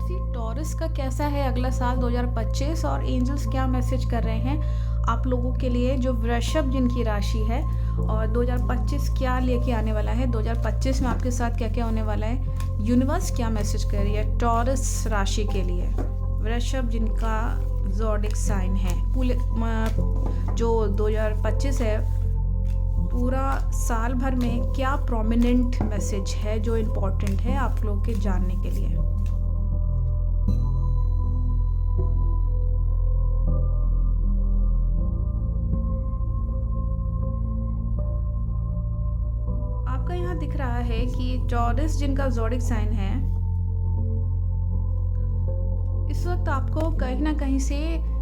राशि टॉरस का कैसा है अगला साल 2025 और एंजल्स क्या मैसेज कर रहे हैं आप लोगों के लिए, जो वृषभ जिनकी राशि है, और 2025 क्या लेके आने वाला है, 2025 में आपके साथ क्या क्या होने वाला है, यूनिवर्स क्या मैसेज कर रही है टॉरस राशि के लिए। वृषभ जिनका ज़ोडिक साइन है, जो 2025 है पूरा साल भर में क्या प्रोमिनेंट मैसेज है जो इम्पोर्टेंट है आप लोग के जानने के लिए। आपका यहाँ दिख रहा है कि टॉरस जिनका ज़ोडिक साइन है, इस वक्त आपको कहीं ना कहीं से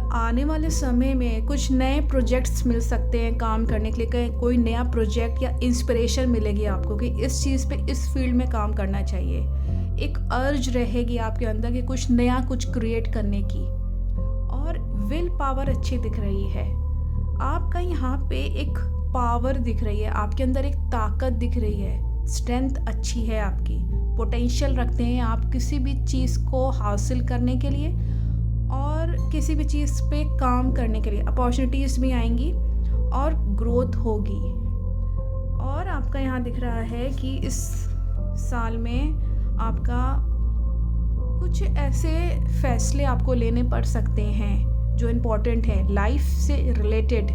आने वाले समय में कुछ नए प्रोजेक्ट्स मिल सकते हैं काम करने के लिए। कोई नया प्रोजेक्ट या इंस्पिरेशन मिलेगी आपको कि इस चीज़ पे, इस फील्ड में काम करना चाहिए। एक अर्ज रहेगी आपके अंदर कि कुछ नया कुछ क्रिएट करने की, और विल पावर अच्छी दिख रही है। आपका यहाँ पे एक पावर दिख रही है, आपके अंदर एक ताकत दिख रही है, स्ट्रेंथ अच्छी है, आपकी पोटेंशियल रखते हैं आप किसी भी चीज़ को हासिल करने के लिए और किसी भी चीज़ पे काम करने के लिए। अपॉर्चुनिटीज़ भी आएंगी और ग्रोथ होगी। और आपका यहाँ दिख रहा है कि इस साल में आपका कुछ ऐसे फैसले आपको लेने पड़ सकते हैं जो इम्पोर्टेंट है लाइफ से रिलेटेड।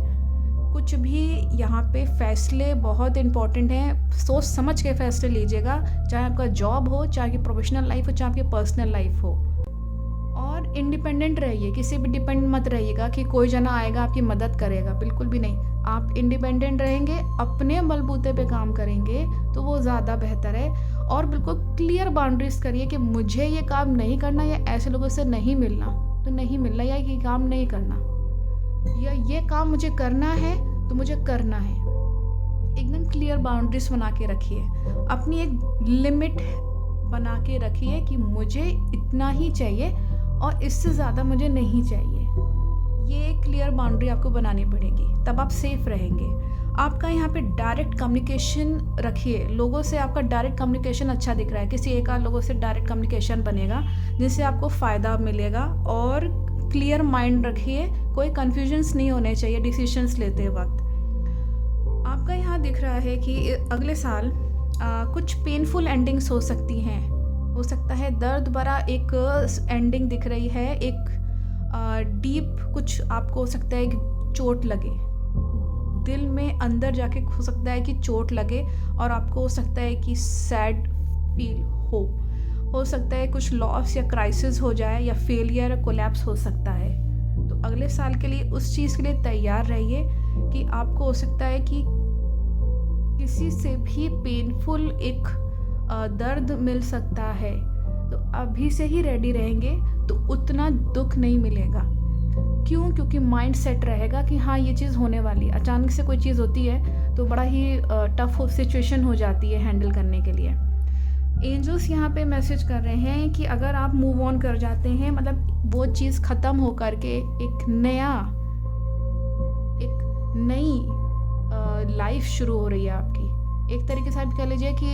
कुछ भी यहाँ पे फैसले बहुत इम्पोर्टेंट हैं, सोच समझ के फैसले लीजिएगा, चाहे आपका जॉब हो, चाहे आपकी प्रोफेशनल लाइफ हो, चाहे आपकी पर्सनल लाइफ हो। और इंडिपेंडेंट रहिए, किसी भी डिपेंड मत रहिएगा कि कोई जना आएगा आपकी मदद करेगा, बिल्कुल भी नहीं। आप इंडिपेंडेंट रहेंगे, अपने बलबूते पे काम करेंगे तो वो ज़्यादा बेहतर है। और बिल्कुल क्लियर बाउंड्रीज करिए कि मुझे ये काम नहीं करना, या ऐसे लोगों से नहीं मिलना तो नहीं मिलना, या ये काम नहीं करना, या ये काम मुझे करना है तो मुझे करना है। एकदम क्लियर बाउंड्रीज बना के रखिए, अपनी एक लिमिट बना के रखिए कि मुझे इतना ही चाहिए और इससे ज़्यादा मुझे नहीं चाहिए। ये क्लियर बाउंड्री आपको बनानी पड़ेगी, तब आप सेफ रहेंगे। आपका यहाँ पे डायरेक्ट कम्युनिकेशन रखिए, लोगों से आपका डायरेक्ट कम्युनिकेशन अच्छा दिख रहा है, किसी एक आध लोगों से डायरेक्ट कम्युनिकेशन बनेगा जिससे आपको फ़ायदा मिलेगा। और क्लियर माइंड रखिए, कोई कन्फ्यूजन्स नहीं होने चाहिए डिसीजंस लेते वक्त। आपका यहाँ दिख रहा है कि अगले साल कुछ पेनफुल एंडिंग्स हो सकती हैं, हो सकता है दर्द भरा एक एंडिंग दिख रही है, एक डीप कुछ आपको हो सकता है कि चोट लगे दिल में, अंदर जाके हो सकता है कि चोट लगे और आपको हो सकता है कि सैड फील हो सकता है कुछ लॉस या क्राइसिस हो जाए, या फेलियर या कोलैप्स हो सकता है। तो अगले साल के लिए उस चीज़ के लिए तैयार रहिए कि आपको हो सकता है कि किसी से भी पेनफुल एक दर्द मिल सकता है। तो अभी से ही रेडी रहेंगे तो उतना दुख नहीं मिलेगा। क्यों? क्योंकि माइंड सेट रहेगा कि हाँ ये चीज़ होने वाली है। अचानक से कोई चीज़ होती है तो बड़ा ही टफ सिचुएशन हो जाती है हैंडल करने के लिए। एंजल्स यहाँ पे मैसेज कर रहे हैं कि अगर आप मूव ऑन कर जाते हैं, मतलब वो चीज़ ख़त्म हो करके एक नई लाइफ शुरू हो रही है आपकी। एक तरीके से आप कह लीजिए कि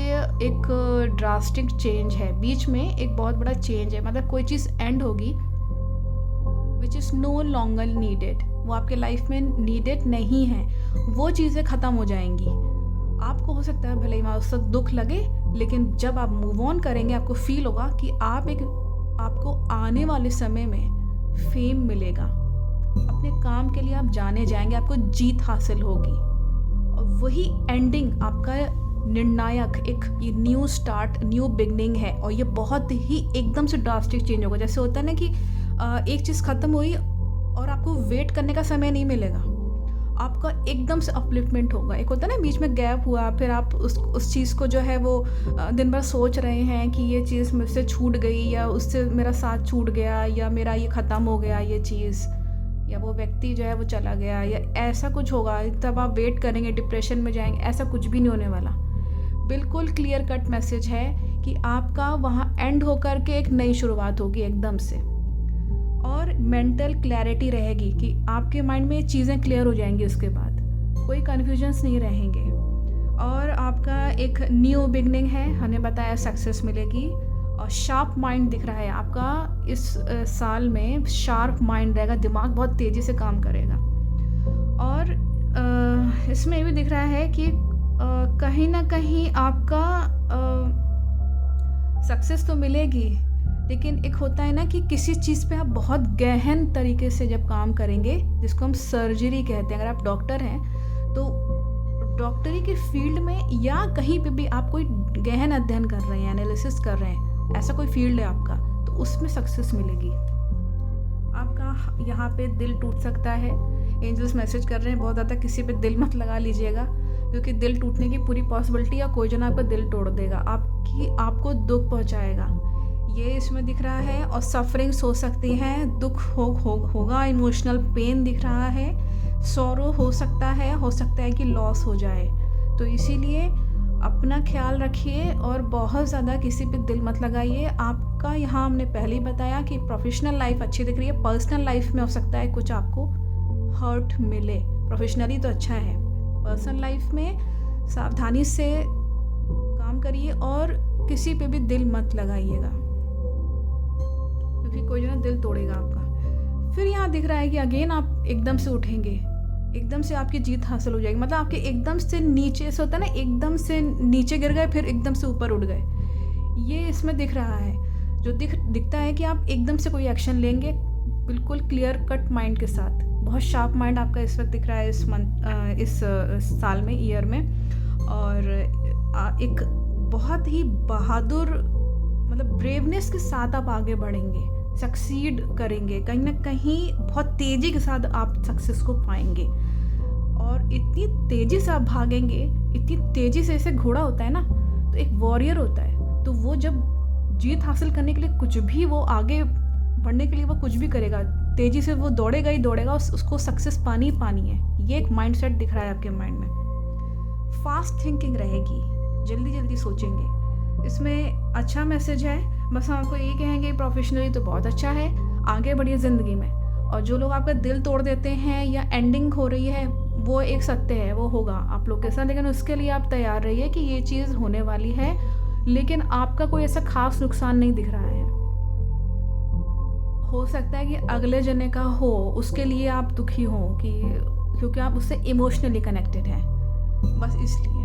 एक ड्रास्टिक चेंज है, बीच में एक बहुत बड़ा चेंज है, मतलब कोई चीज़ एंड होगी which is no longer needed, वो आपके लाइफ में नीडेड नहीं है, वो चीज़ें ख़त्म हो जाएंगी। आपको हो सकता है भले ही वहाँ उस वक्त दुख लगे, लेकिन जब आप मूव ऑन करेंगे आपको फील होगा कि आपको आने वाले समय में फेम मिलेगा, अपने काम के लिए आप जाने जाएंगे, आपको जीत हासिल होगी। और वही एंडिंग आपका निर्णायक एक न्यू स्टार्ट, न्यू बिगनिंग है। और ये बहुत ही एकदम से ड्रास्टिक चेंज होगा। जैसे होता है ना कि एक चीज़ ख़त्म हुई और आपको वेट करने का समय नहीं मिलेगा, आपका एकदम से अपलिफ्टमेंट होगा। एक होता है ना बीच में गैप हुआ, फिर आप उस चीज़ को जो है वो दिन भर सोच रहे हैं कि ये चीज़ मुझसे छूट गई, या उससे मेरा साथ छूट गया, या मेरा ये ख़त्म हो गया ये चीज़, या वो व्यक्ति जो है वो चला गया, या ऐसा कुछ होगा। तब आप वेट करेंगे, डिप्रेशन में जाएंगे, ऐसा कुछ भी नहीं होने वाला। बिल्कुल क्लियर कट मैसेज है कि आपका वहाँ एंड होकर के एक नई शुरुआत होगी एकदम से। और मेंटल क्लैरिटी रहेगी कि आपके माइंड में चीज़ें क्लियर हो जाएंगी, उसके बाद कोई कन्फ्यूजन्स नहीं रहेंगे। और आपका एक न्यू बिगनिंग है, हमने बताया सक्सेस मिलेगी। और शार्प माइंड दिख रहा है आपका। इस साल में शार्प माइंड रहेगा, दिमाग बहुत तेज़ी से काम करेगा। और इसमें भी दिख रहा है कि कहीं न कहीं आपका सक्सेस तो मिलेगी, लेकिन एक होता है ना कि किसी चीज़ पे आप बहुत गहन तरीके से जब काम करेंगे, जिसको हम सर्जरी कहते हैं। अगर आप डॉक्टर हैं, तो डॉक्टरी के फील्ड में या कहीं पे भी आप कोई गहन अध्ययन कर रहे हैं, एनालिसिस कर रहे हैं, ऐसा कोई फील्ड है आपका, तो उसमें सक्सेस मिलेगी। आपका यहाँ पे दिल टूट सकता है। एंजल्स मैसेज कर रहे हैं बहुत ज़्यादा किसी पे दिल मत लगा लीजिएगा, क्योंकि दिल टूटने की पूरी पॉसिबिलिटी, या कोई जन आपका दिल तोड़ देगा, आपको दुख पहुँचाएगा, ये इसमें दिख रहा है। और सफरिंग्स हो सकती हैं, दुख होगा, इमोशनल पेन दिख रहा है, सॉरो हो सकता है कि लॉस हो जाए। तो इसीलिए अपना ख्याल रखिए और बहुत ज़्यादा किसी पे दिल मत लगाइए। आपका यहाँ हमने पहले ही बताया कि प्रोफेशनल लाइफ अच्छी दिख रही है, पर्सनल लाइफ में हो सकता है कुछ आपको हर्ट मिले। प्रोफेशनली तो अच्छा है, पर्सनल लाइफ में सावधानी से काम करिए और किसी पे भी दिल मत लगाइएगा, क्योंकि कोई जो ना दिल तोड़ेगा आपका। फिर यहाँ दिख रहा है कि अगेन आप एकदम से उठेंगे, एकदम से आपकी जीत हासिल हो जाएगी। मतलब आपके एकदम से नीचे से होता है ना, एकदम से नीचे गिर गए फिर एकदम से ऊपर उठ गए, ये इसमें दिख रहा है। जो दिखता है कि आप एकदम से कोई एक्शन लेंगे, बिल्कुल क्लियर कट माइंड के साथ। बहुत शार्प माइंड आपका इस वक्त दिख रहा है इस साल में, ईयर में। और एक बहुत ही बहादुर, मतलब ब्रेवनेस के साथ आप आगे बढ़ेंगे, सक्सीड करेंगे, कहीं ना कहीं बहुत तेज़ी के साथ आप सक्सेस को पाएंगे। और इतनी तेज़ी से आप भागेंगे, इतनी तेज़ी से, जैसे घोड़ा होता है ना, तो एक वॉरियर होता है, तो वो जब जीत हासिल करने के लिए कुछ भी, वो आगे बढ़ने के लिए वो कुछ भी करेगा, तेज़ी से वो दौड़ेगा ही दौड़ेगा, उसको सक्सेस पानी है। ये एक माइंडसेट दिख रहा है आपके माइंड में। फास्ट थिंकिंग रहेगी, जल्दी सोचेंगे। इसमें अच्छा मैसेज है। बस हम आपको ये कहेंगे, प्रोफेशनली तो बहुत अच्छा है, आगे बढ़िए ज़िंदगी में। और जो लोग आपका दिल तोड़ देते हैं या एंडिंग हो रही है, वो एक सत्य है, वो होगा आप लोग के साथ, लेकिन उसके लिए आप तैयार रहिए कि ये चीज़ होने वाली है। लेकिन आपका कोई ऐसा खास नुकसान नहीं दिख रहा है। हो सकता है कि अगले जने का हो, उसके लिए आप दुखी हो, क्योंकि आप उससे इमोशनली कनेक्टेड हैं, बस इसलिए।